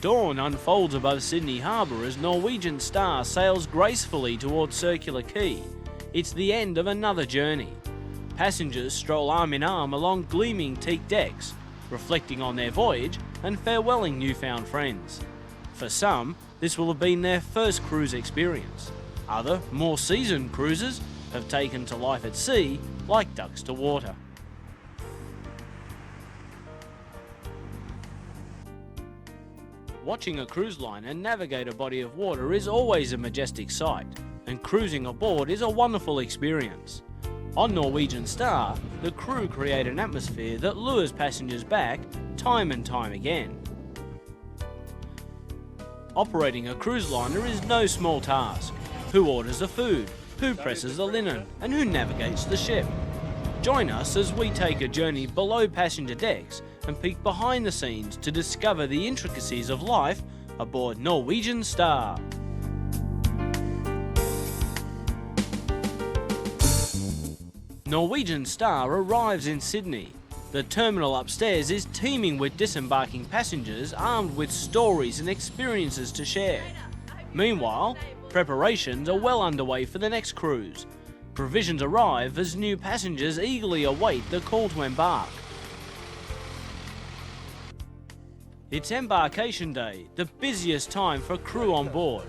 Dawn unfolds above Sydney Harbour as Norwegian Star sails gracefully towards Circular Quay. It's the end of another journey. Passengers stroll arm in arm along gleaming teak decks, reflecting on their voyage and farewelling newfound friends. For some, this will have been their first cruise experience. Other, more seasoned cruisers have taken to life at sea like ducks to water. Watching a cruise liner navigate a body of water is always a majestic sight, and cruising aboard is a wonderful experience. On Norwegian Star, the crew create an atmosphere that lures passengers back time and time again. Operating a cruise liner is no small task. Who orders the food? Who presses the linen? And who navigates the ship? Join us as we take a journey below passenger decks and peek behind the scenes to discover the intricacies of life aboard Norwegian Star. Norwegian Star arrives in Sydney. The terminal upstairs is teeming with disembarking passengers armed with stories and experiences to share. Meanwhile, preparations are well underway for the next cruise. Provisions arrive as new passengers eagerly await the call to embark. It's embarkation day, the busiest time for crew on board.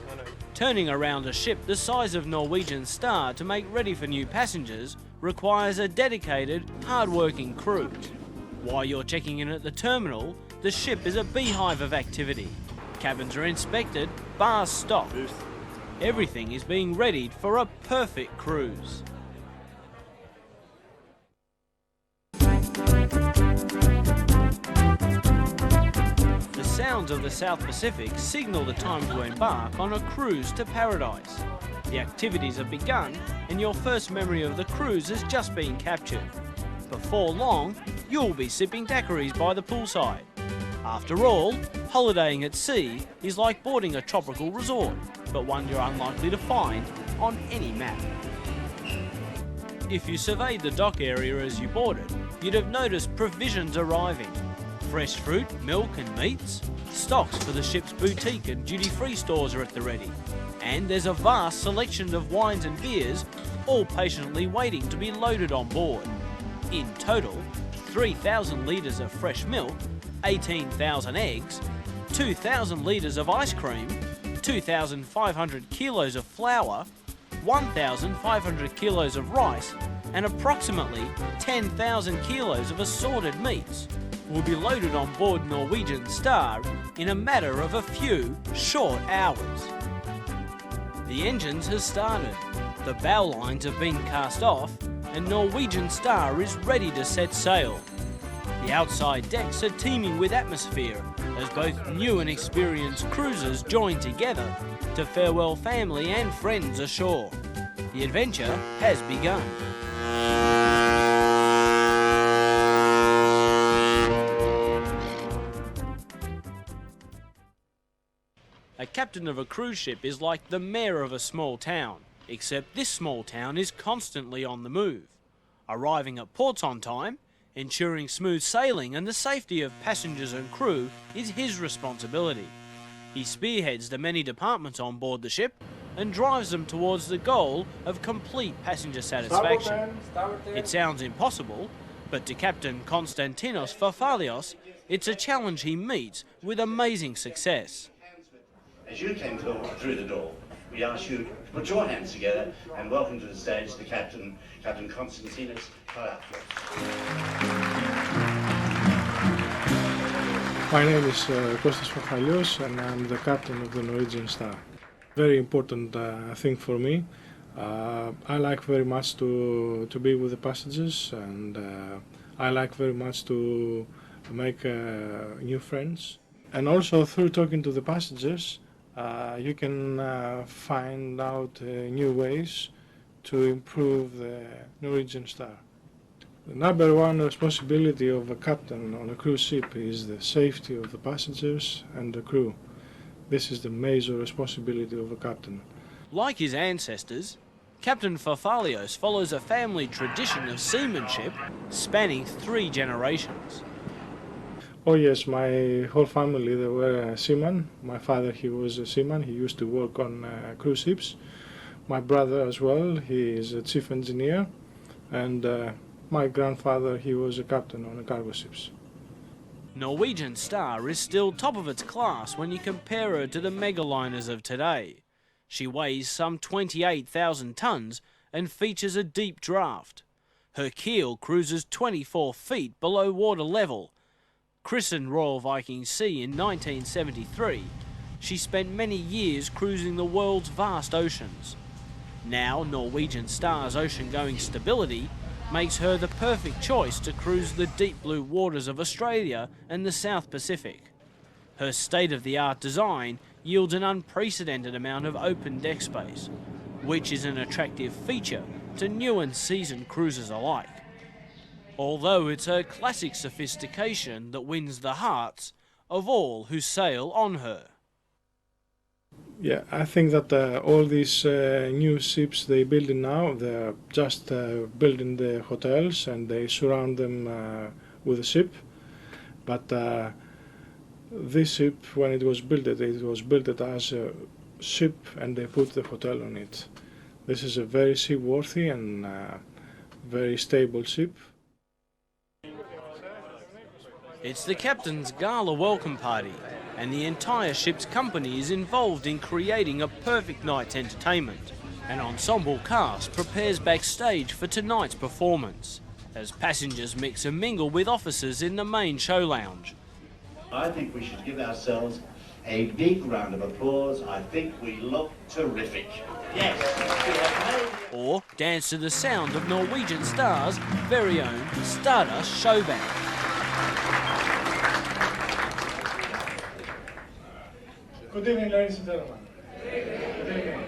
Turning around a ship the size of Norwegian Star to make ready for new passengers requires a dedicated, hard-working crew. While you're checking in at the terminal, the ship is a beehive of activity. Cabins are inspected, bars stocked. Everything is being readied for a perfect cruise. The sounds of the South Pacific signal the time to embark on a cruise to paradise. The activities have begun and your first memory of the cruise has just been captured. Before long, you'll be sipping daiquiris by the poolside. After all, holidaying at sea is like boarding a tropical resort, but one you're unlikely to find on any map. If you surveyed the dock area as you boarded, you'd have noticed provisions arriving. Fresh fruit, milk and meats. Stocks for the ship's boutique and duty-free stores are at the ready. And there's a vast selection of wines and beers, all patiently waiting to be loaded on board. In total, 3,000 litres of fresh milk, 18,000 eggs, 2,000 litres of ice cream, 2,500 kilos of flour, 1,500 kilos of rice, and approximately 10,000 kilos of assorted meats will be loaded on board Norwegian Star in a matter of a few short hours. The engines have started, the bow lines have been cast off, and Norwegian Star is ready to set sail. The outside decks are teeming with atmosphere as both new and experienced cruisers join together to farewell family and friends ashore. The adventure has begun. A captain of a cruise ship is like the mayor of a small town, except this small town is constantly on the move. Arriving at ports on time, ensuring smooth sailing and the safety of passengers and crew is his responsibility. He spearheads the many departments on board the ship and drives them towards the goal of complete passenger satisfaction. It sounds impossible, but to Captain Konstantinos Fafalios, it's a challenge he meets with amazing success. As you came through the door, we ask you to put your hands together and welcome to the stage the Captain Konstantinos Fafalios. My name is Kostas Fafalios and I'm the captain of the Norwegian Star. Very important thing for me. I like very much to be with the passengers and I like very much to make new friends. And also through talking to the passengers, you can find out new ways to improve the Norwegian Star. The number one responsibility of a captain on a cruise ship is the safety of the passengers and the crew. This is the major responsibility of a captain. Like his ancestors, Captain Fafalios follows a family tradition of seamanship spanning 3 generations. Oh yes, my whole family, they were seamen. My father, he was a seaman. He used to work on cruise ships. My brother as well, he is a chief engineer. And my grandfather, he was a captain on the cargo ships. Norwegian Star is still top of its class when you compare her to the megaliners of today. She weighs some 28,000 tonnes and features a deep draft. Her keel cruises 24 feet below water level. Christened Royal Viking Sea in 1973, she spent many years cruising the world's vast oceans. Now, Norwegian Star's ocean-going stability makes her the perfect choice to cruise the deep blue waters of Australia and the South Pacific. Her state-of-the-art design yields an unprecedented amount of open deck space, which is an attractive feature to new and seasoned cruisers alike. Although it's her classic sophistication that wins the hearts of all who sail on her. Yeah, I think that all these new ships they building now, they're just building the hotels and they surround them with a ship. But this ship, when it was built as a ship and they put the hotel on it. This is a very seaworthy and very stable ship. It's the captain's gala welcome party, and the entire ship's company is involved in creating a perfect night's entertainment. An ensemble cast prepares backstage for tonight's performance, as passengers mix and mingle with officers in the main show lounge. I think we should give ourselves a big round of applause. I think we look terrific. Yes. Or dance to the sound of Norwegian Star's very own Stardust show band. Good evening, ladies and gentlemen. Good evening.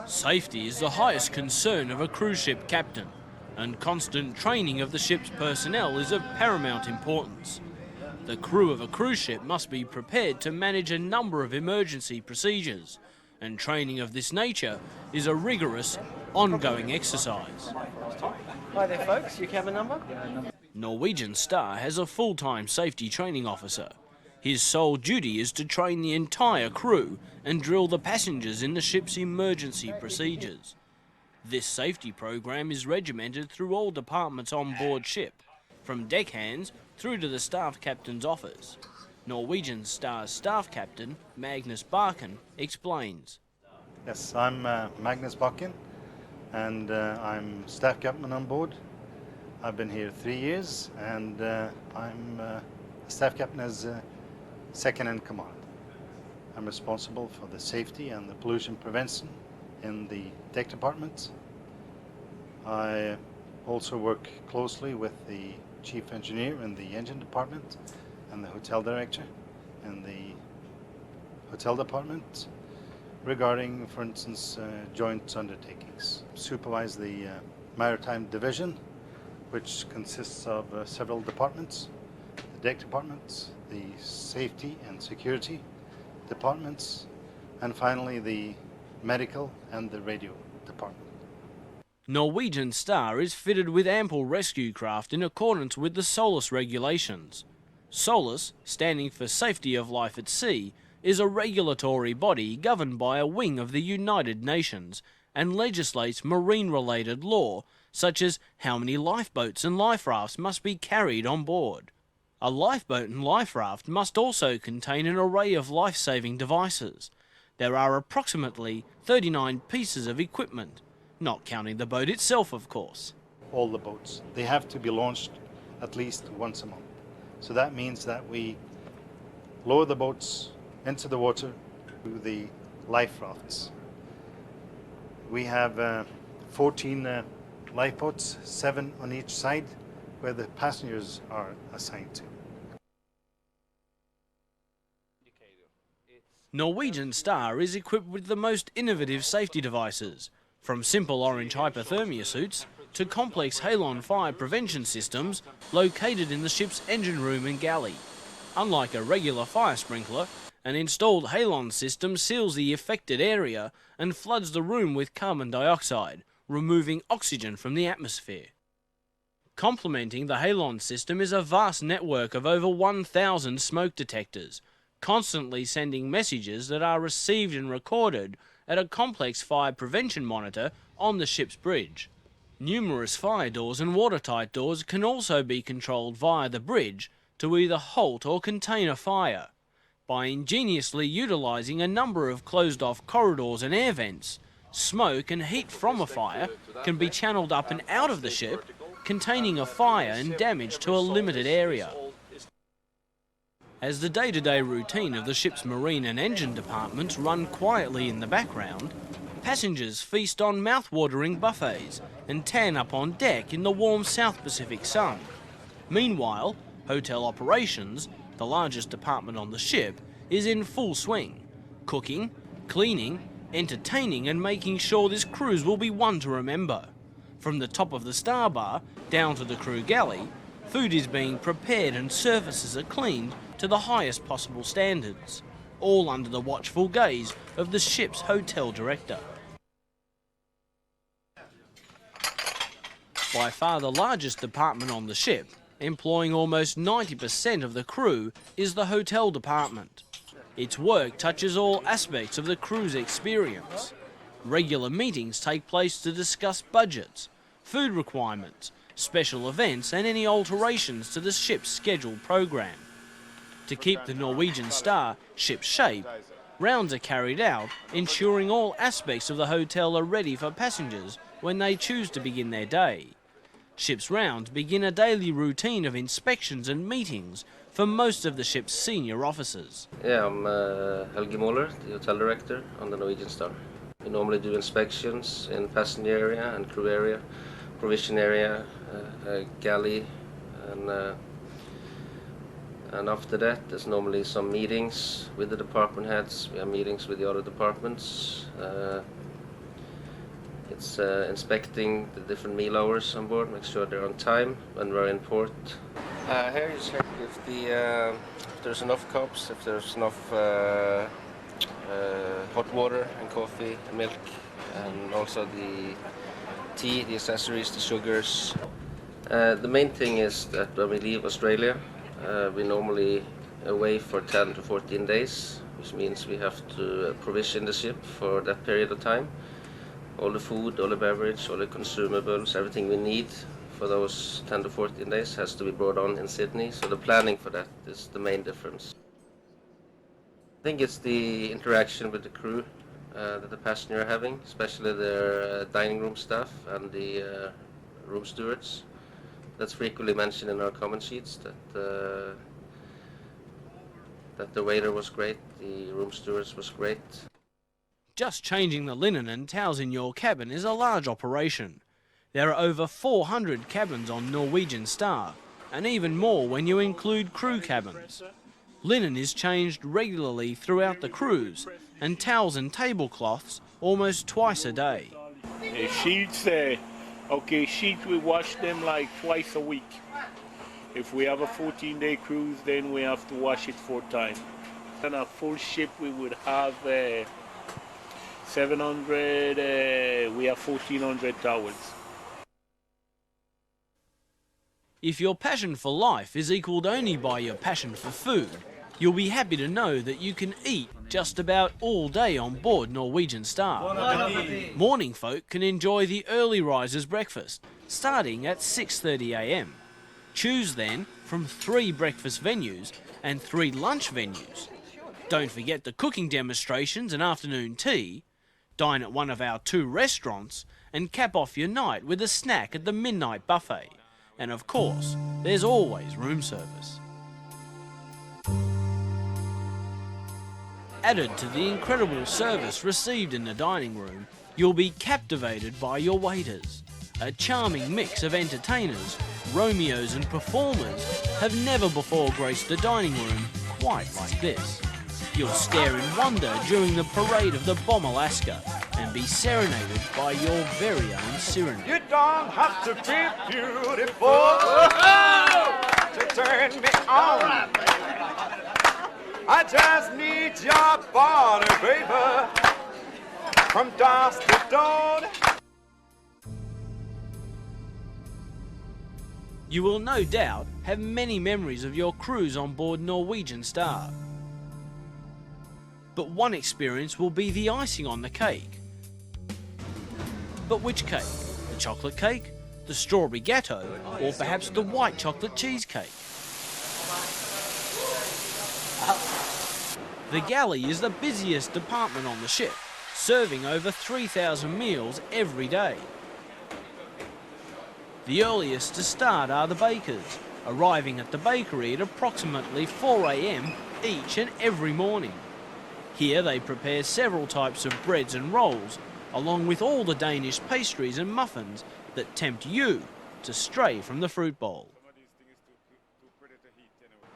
Safety is the highest concern of a cruise ship captain, and constant training of the ship's personnel is of paramount importance. The crew of a cruise ship must be prepared to manage a number of emergency procedures, and training of this nature is a rigorous, ongoing exercise. Hi there folks, your cabin number? Norwegian Star has a full-time safety training officer. His sole duty is to train the entire crew and drill the passengers in the ship's emergency procedures. This safety program is regimented through all departments on board ship, from deckhands through to the staff captain's office. Norwegian Star's staff captain, Magnus Barken, explains. Yes, I'm Magnus Barken, and I'm staff captain on board. I've been here 3 years, and I'm staff captain as second in command. I'm responsible for the safety and the pollution prevention in the deck department. I also work closely with the chief engineer in the engine department and the hotel director in the hotel department regarding, for instance, joint undertakings. Supervise the maritime division, which consists of several departments: the deck department, the safety and security departments, and finally the medical and the radio department. Norwegian Star is fitted with ample rescue craft in accordance with the SOLAS regulations. SOLAS, standing for Safety of Life at Sea, is a regulatory body governed by a wing of the United Nations and legislates marine-related law, such as how many lifeboats and life rafts must be carried on board. A lifeboat and life raft must also contain an array of life-saving devices. There are approximately 39 pieces of equipment, not counting the boat itself, of course. All the boats, they have to be launched at least once a month. So that means that we lower the boats into the water to the life rafts. We have 14 lifeboats, 7 on each side, where the passengers are assigned to. Norwegian Star is equipped with the most innovative safety devices, from simple orange hypothermia suits to complex halon fire prevention systems located in the ship's engine room and galley. Unlike a regular fire sprinkler, an installed halon system seals the affected area and floods the room with carbon dioxide, removing oxygen from the atmosphere. Complementing the halon system is a vast network of over 1,000 smoke detectors, constantly sending messages that are received and recorded at a complex fire prevention monitor on the ship's bridge. Numerous fire doors and watertight doors can also be controlled via the bridge to either halt or contain a fire. By ingeniously utilising a number of closed-off corridors and air vents, smoke and heat from a fire can be channeled up and out of the ship, containing a fire and damage to a limited area. As the day-to-day routine of the ship's marine and engine departments run quietly in the background, passengers feast on mouth-watering buffets and tan up on deck in the warm South Pacific sun. Meanwhile, hotel operations, the largest department on the ship, is in full swing, cooking, cleaning, entertaining and making sure this cruise will be one to remember. From the top of the Star Bar down to the crew galley, food is being prepared and surfaces are cleaned to the highest possible standards, all under the watchful gaze of the ship's hotel director. By far the largest department on the ship, employing almost 90% of the crew, is the hotel department. Its work touches all aspects of the crew's experience. Regular meetings take place to discuss budgets, food requirements, special events and any alterations to the ship's scheduled program. To keep the Norwegian Star ship-shape, rounds are carried out, ensuring all aspects of the hotel are ready for passengers when they choose to begin their day. Ship's rounds begin a daily routine of inspections and meetings for most of the ship's senior officers. Yeah, I'm Helge Moller, the hotel director on the Norwegian Star. We normally do inspections in passenger area and crew area, provision area, galley, and after that there's normally some meetings with the department heads. We have meetings with the other departments. It's inspecting the different meal hours on board, make sure they're on time when we're in port. Here you check if there's enough cups, if there's enough hot water and coffee and milk, and also the tea, the accessories, the sugars. The main thing is that when we leave Australia, we're normally away for 10 to 14 days, which means we have to provision the ship for that period of time. All the food, all the beverage, all the consumables, everything we need for those 10 to 14 days has to be brought on in Sydney. So the planning for that is the main difference. I think it's the interaction with the crew that the passenger are having, especially their dining room staff and the room stewards. That's frequently mentioned in our comment sheets, that the waiter was great, the room stewards was great. Just changing the linen and towels in your cabin is a large operation. There are over 400 cabins on Norwegian Star, and even more when you include crew cabins. Linen is changed regularly throughout the cruise, and towels and tablecloths almost twice a day. Sheets, sheets we wash them like twice a week. If we have a 14-day cruise, then we have to wash it 4 times. On a full ship, we would have 700, we have 1,400 towels. If your passion for life is equalled only by your passion for food, you'll be happy to know that you can eat just about all day on board Norwegian Star. Morning folk can enjoy the early risers breakfast, starting at 6:30 a.m. Choose then from 3 breakfast venues and 3 lunch venues. Don't forget the cooking demonstrations and afternoon tea. Dine at one of our 2 restaurants and cap off your night with a snack at the midnight buffet. And of course, there's always room service. Added to the incredible service received in the dining room, you'll be captivated by your waiters. A charming mix of entertainers, Romeos and performers have never before graced the dining room quite like this. You'll stare in wonder during the parade of the Bomb Alaska and be serenaded by your very own Cyrano. You don't have to be beautiful to turn me on. I just need your body, baby, from dusk to dawn. You will no doubt have many memories of your cruise on board Norwegian Star. But one experience will be the icing on the cake. But which cake? The chocolate cake, the strawberry gatto, or perhaps the white chocolate cheesecake? The Galley is the busiest department on the ship, serving over 3,000 meals every day. The earliest to start are the bakers, arriving at the bakery at approximately 4 AM each and every morning. Here they prepare several types of breads and rolls, along with all the Danish pastries and muffins that tempt you to stray from the fruit bowl.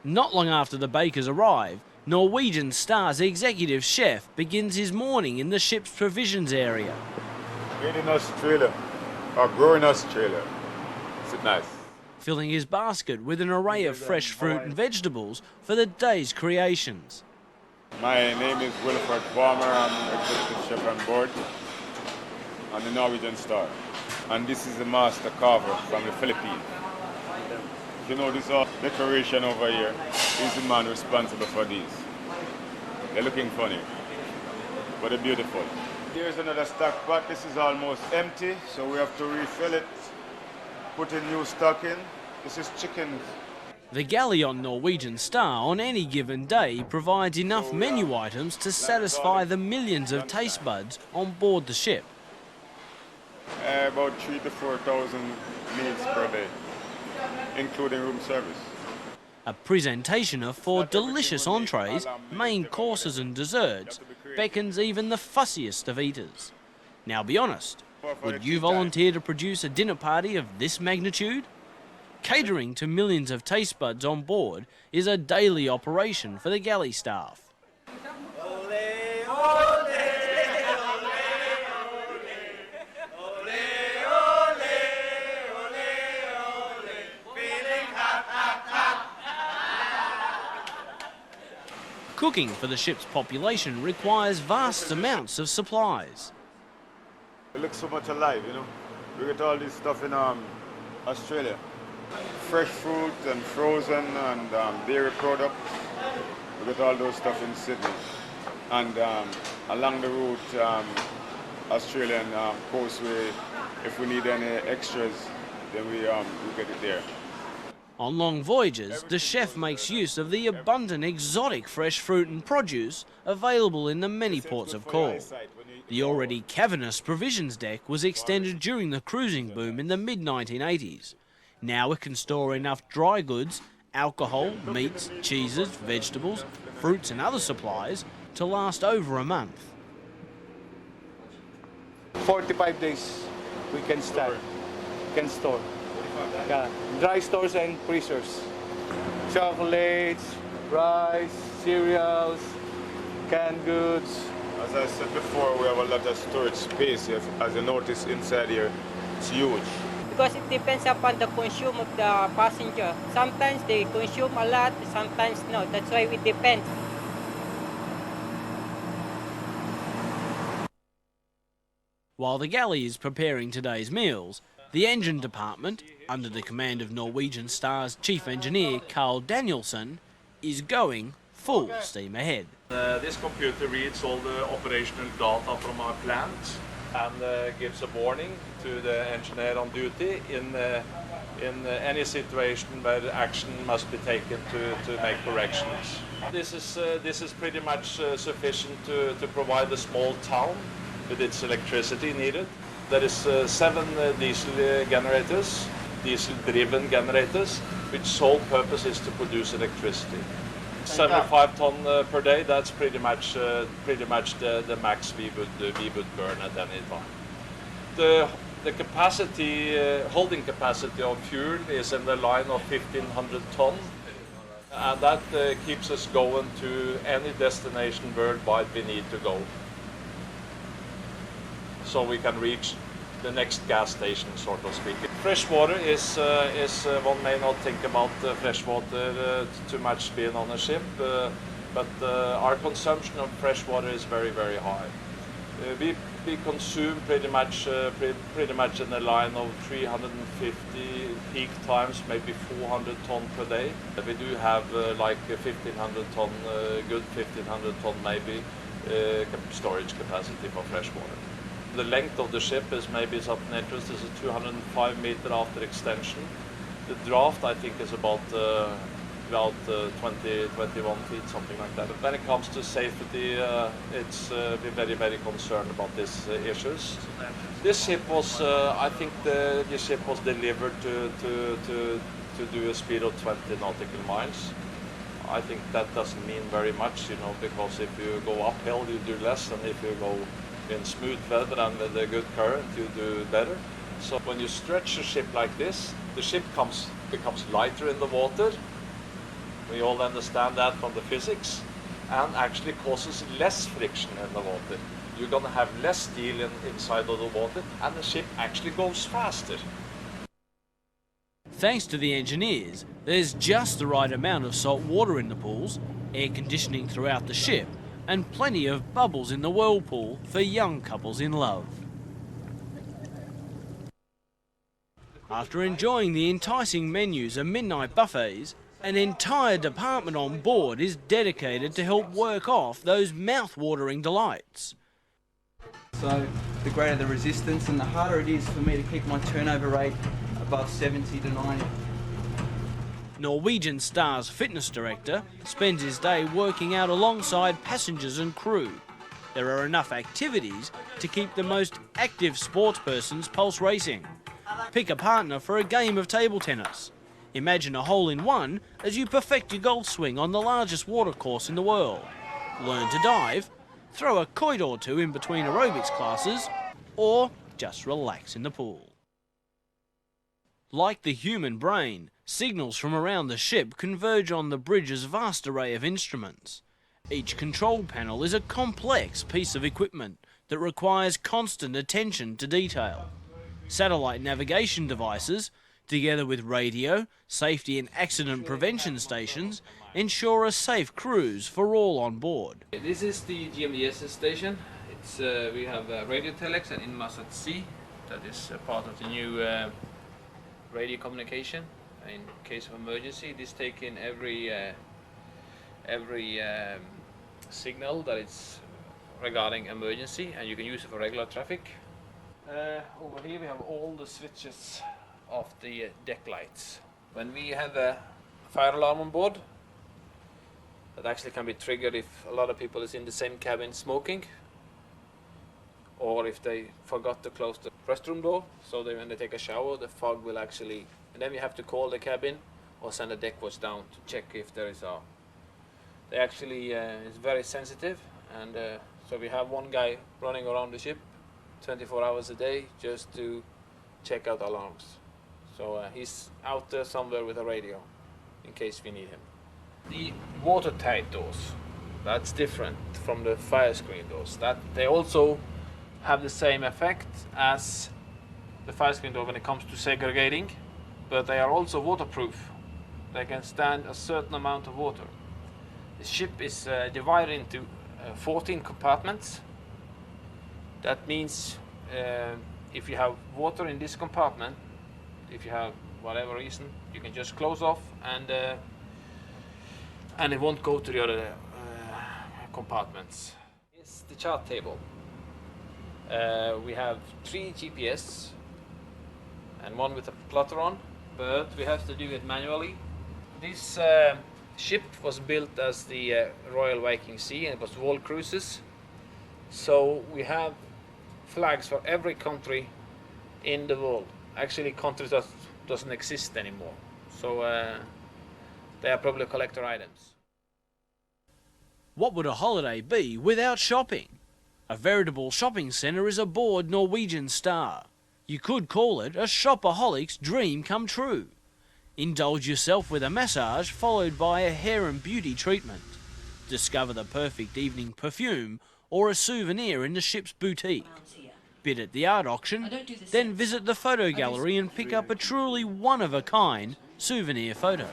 Not long after the bakers arrive, Norwegian Star's executive chef begins his morning in the ship's provisions area. Made in Australia, or grown in Australia. Is it nice? Filling his basket with an array of fresh fruit and vegetables for the day's creations. My name is Wilfred Palmer. I'm executive chef on board on the Norwegian Star. And this is the master carver from the Philippines. You know, this decoration over here is the man responsible for these. They're looking funny, but they're beautiful. Here's another stock pot. This is almost empty, so we have to refill it, put in new stock in. This is chicken. The galley on Norwegian Star on any given day provides enough menu items to satisfy the millions of taste buds on board the ship. About 3,000 to 4,000 meals per day, including room service. A presentation of 4 delicious entrees, main courses and desserts beckons even the fussiest of eaters. Now be honest, would you volunteer to produce a dinner party of this magnitude? Catering to millions of taste buds on board is a daily operation for the galley staff. Cooking for the ship's population requires vast amounts of supplies. It looks so much alive, you know. We get all this stuff in Australia. Fresh fruit and frozen and dairy products. We get all those stuff in Sydney. And along the route, Australian coastway, if we need any extras, then we get it there. On long voyages, the chef makes use of the abundant exotic fresh fruit and produce available in the many ports of call. The already cavernous provisions deck was extended during the cruising boom in the mid-1980s. Now it can store enough dry goods, alcohol, meats, cheeses, vegetables, fruits and other supplies to last over a month. 45 days we can store. Yeah, dry stores and freezers. Chocolates, rice, cereals, canned goods. As I said before, we have a lot of storage space. As you notice inside here, it's huge. Because it depends upon the consume of the passenger. Sometimes they consume a lot, sometimes no. That's why it depends. While the galley is preparing today's meals, the engine department, under the command of Norwegian Star's chief engineer Carl Danielson, is going full steam ahead. This computer reads all the operational data from our plant and gives a warning to the engineer on duty in any situation where action must be taken to make corrections. This is pretty much sufficient to provide a small town with its electricity needed. There is 7 diesel generators, diesel-driven generators, which sole purpose is to produce electricity. 75 ton per day. That's pretty much the max we would burn at any time. The capacity, holding capacity of fuel is in the line of 1,500 ton, and that keeps us going to any destination worldwide we need to go. So we can reach the next gas station, sort of speaking. Fresh water is one may not think about fresh water too much being on a ship. but our consumption of fresh water is very, very high. We consume pretty much in the line of 350 peak times, maybe 400 ton per day. We do have like 1,500 ton, good 1,500 ton maybe, storage capacity for fresh water. The length of the ship is maybe something interesting, is 205 meter after extension. The draft I think is about 20, 21 feet, something like that. But when it comes to safety, we're very, very concerned about these issues. This ship was, I think this ship was delivered to do a speed of 20 nautical miles. I think that doesn't mean very much, you know, because if you go uphill, you do less, and if you go in smooth weather and with a good current, you do better. So when you stretch a ship like this, the ship becomes lighter in the water. We all understand that from the physics, and actually causes less friction in the water. You're going to have less steel inside of the water, and the ship actually goes faster. Thanks to the engineers, there's just the right amount of salt water in the pools, air conditioning throughout the ship, and plenty of bubbles in the whirlpool for young couples in love. After enjoying the enticing menus and midnight buffets, an entire department on board is dedicated to help work off those mouth-watering delights. So the greater the resistance and the harder it is for me to keep my turnover rate above 70 to 90. Norwegian Star's fitness director spends his day working out alongside passengers and crew. There are enough activities to keep the most active sportspersons pulse racing. Pick a partner for a game of table tennis. Imagine a hole-in-one as you perfect your golf swing on the largest water course in the world. Learn to dive, throw a quoit or two in between aerobics classes, or just relax in the pool. Like the human brain, signals from around the ship converge on the bridge's vast array of instruments. Each control panel is a complex piece of equipment that requires constant attention to detail. Satellite navigation devices, together with radio, safety and accident prevention stations, ensure a safe cruise for all on board. This is the GMDS station. It's, we have radio telex and inmasts at sea. That is part of the new radio communication in case of emergency. This takes in every signal that it's regarding emergency, and you can use it for regular traffic. Over here we have all the switches of the deck lights. When we have a fire alarm on board, that actually can be triggered if a lot of people is in the same cabin smoking, or if they forgot to close the restroom door, so when they take a shower, the fog will actually, and then we have to call the cabin or send a deck watch down to check if there is a, they actually is very sensitive, and so we have one guy running around the ship 24 hours a day just to check out alarms. So he's out there somewhere with a radio in case we need him. The watertight doors, that's different from the fire screen doors. That they also have the same effect as the fire screen door when it comes to segregating, but they are also waterproof. They can stand a certain amount of water. The ship is divided into 14 compartments. That means if you have water in this compartment, if you have whatever reason, you can just close off and it won't go to the other compartments. It's the chart table. We have 3 GPS and one with a plotter on, but we have to do it manually. This ship was built as the Royal Viking Sea, and it was wall cruises. So we have flags for every country in the world. Actually, countries that doesn't exist anymore. So they are probably collector items. What would a holiday be without shopping? A veritable shopping centre is aboard Norwegian Star. You could call it a shopaholic's dream come true. Indulge yourself with a massage followed by a hair and beauty treatment. Discover the perfect evening perfume or a souvenir in the ship's boutique. Bid at the art auction, then visit the photo gallery and pick up a truly one-of-a-kind souvenir photo.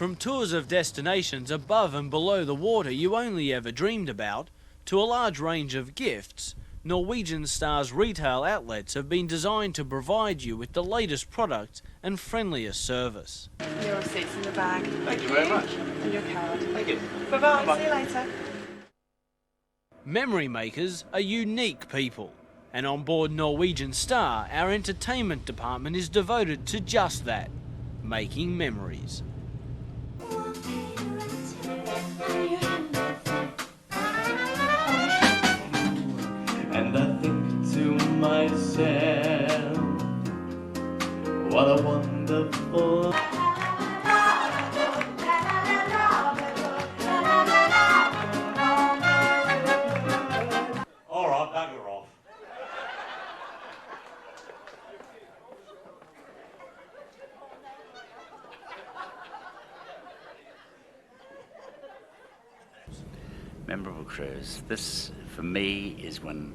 From tours of destinations above and below the water you only ever dreamed about, to a large range of gifts, Norwegian Star's retail outlets have been designed to provide you with the latest products and friendliest service. Your receipt's in the bag. Thank you very much. And your card. Thank you. Bye-bye. Bye-bye. See you later. Memory makers are unique people, and on board Norwegian Star, our entertainment department is devoted to just that, making memories. And I think to myself, what a wonderful... All right, bugger off. Memorable cruise. This, for me, is when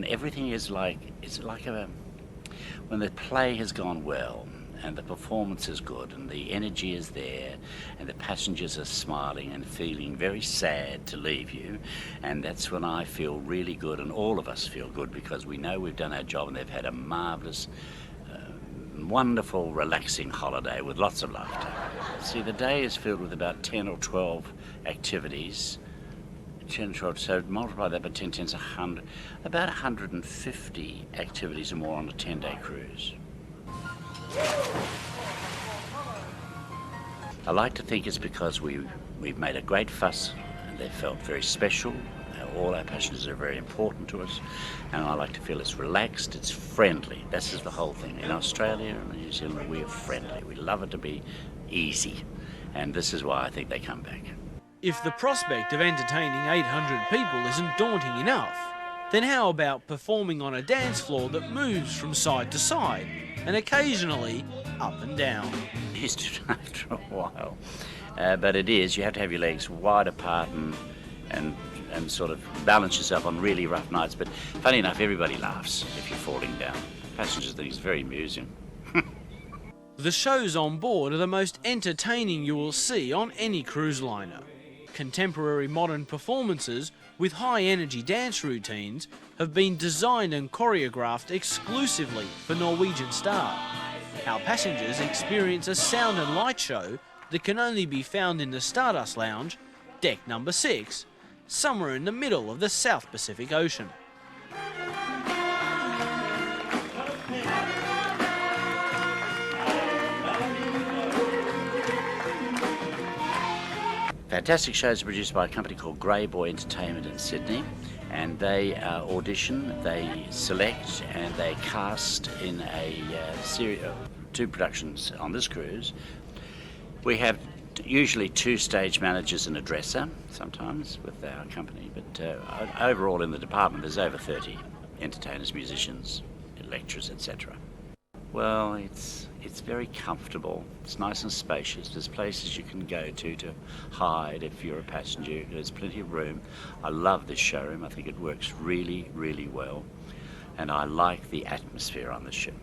everything is like, when the play has gone well and the performance is good and the energy is there and the passengers are smiling and feeling very sad to leave you, and that's when I feel really good, and all of us feel good, because we know we've done our job and they've had a marvellous, wonderful, relaxing holiday with lots of laughter. See, the day is filled with about 10 or 12 activities. 10 or 12, so multiply that by 10 times 100, about 150 activities or more on a 10-day cruise. I like to think it's because we've made a great fuss and they felt very special. All our passengers are very important to us, and I like to feel it's relaxed, it's friendly. This is the whole thing. In Australia and New Zealand, we're friendly. We love it to be easy, and this is why I think they come back. If the prospect of entertaining 800 people isn't daunting enough, then how about performing on a dance floor that moves from side to side and occasionally up and down? It's after a while, but it is. You have to have your legs wide apart and sort of balance yourself on really rough nights. But funny enough, everybody laughs if you're falling down. Passengers think it's very amusing. The shows on board are the most entertaining you will see on any cruise liner. Contemporary modern performances with high-energy dance routines have been designed and choreographed exclusively for Norwegian Star. Our passengers experience a sound and light show that can only be found in the Stardust Lounge, deck number 6, somewhere in the middle of the South Pacific Ocean. Fantastic shows are produced by a company called Grey Boy Entertainment in Sydney, and they audition, they select, and they cast in a series of 2 productions on this cruise. We have usually 2 stage managers and a dresser, sometimes with our company, but overall in the department there's over 30 entertainers, musicians, lecturers, etc. Well, it's very comfortable. It's nice and spacious. There's places you can go to hide if you're a passenger. There's plenty of room. I love this showroom. I think it works really, really well, and I like the atmosphere on the ship.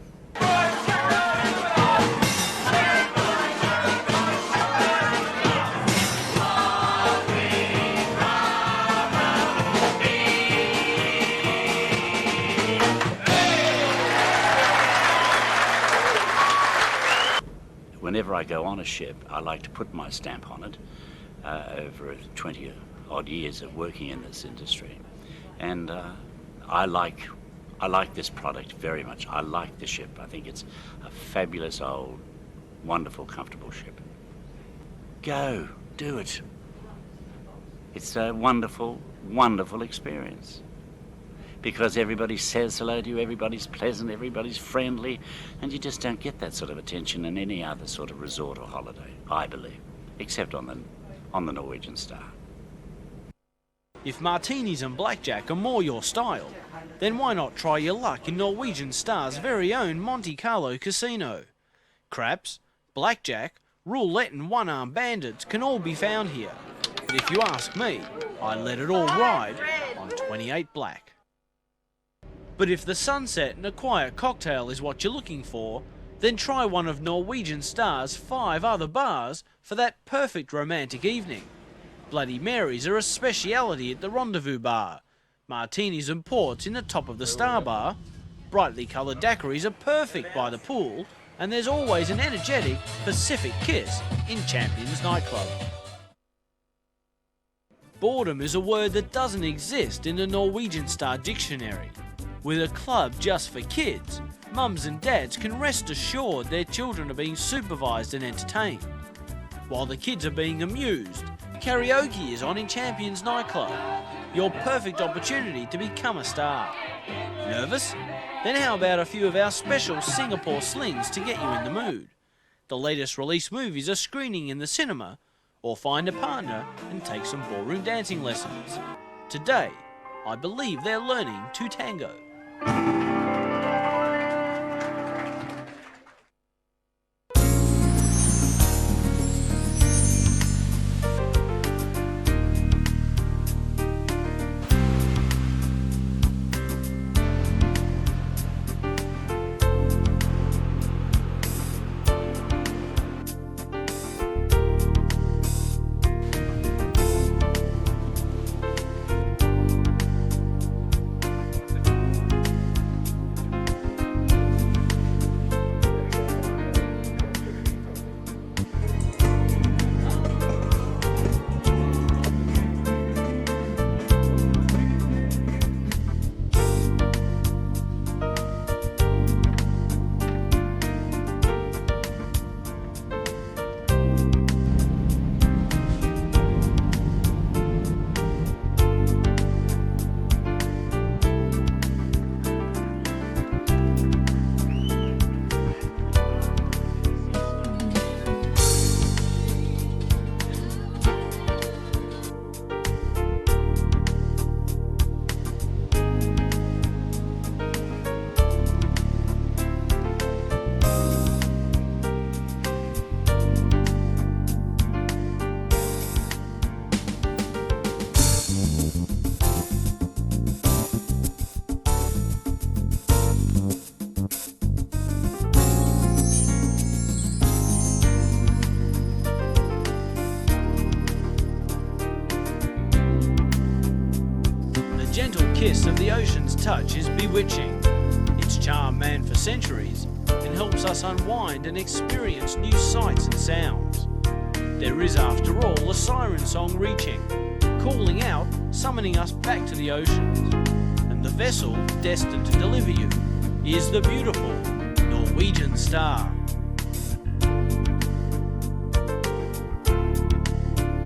Whenever I go on a ship, I like to put my stamp on it over 20 odd years of working in this industry. And I like this product very much. I like the ship. I think it's a fabulous old, wonderful, comfortable ship. Go, do it. It's a wonderful, wonderful experience. Because everybody says hello to you, everybody's pleasant, everybody's friendly, and you just don't get that sort of attention in any other sort of resort or holiday, I believe, except on the Norwegian Star. If martinis and blackjack are more your style, then why not try your luck in Norwegian Star's very own Monte Carlo casino? Craps, blackjack, roulette and one-armed bandits can all be found here. But if you ask me, I let it all ride on 28 Black. But if the sunset and a quiet cocktail is what you're looking for, Then try one of Norwegian Star's 5 other bars for that perfect romantic evening. Bloody Marys are a speciality at the Rendezvous Bar. Martinis and ports in the top of the Star Bar. Brightly coloured daiquiris are perfect by the pool. And there's always an energetic Pacific kiss in Champions Nightclub. Boredom is a word that doesn't exist in the Norwegian Star dictionary. With a club just for kids, mums and dads can rest assured their children are being supervised and entertained. While the kids are being amused, karaoke is on in Champions Nightclub. Your perfect opportunity to become a star. Nervous? Then how about a few of our special Singapore slings to get you in the mood? The latest release movies are screening in the cinema, or find a partner and take some ballroom dancing lessons. Today, I believe they're learning to tango. Kiss of the ocean's touch is bewitching. It's charmed man for centuries and helps us unwind and experience new sights and sounds. There is, after all, a siren song reaching, calling out, summoning us back to the oceans. And the vessel destined to deliver you is the beautiful Norwegian Star.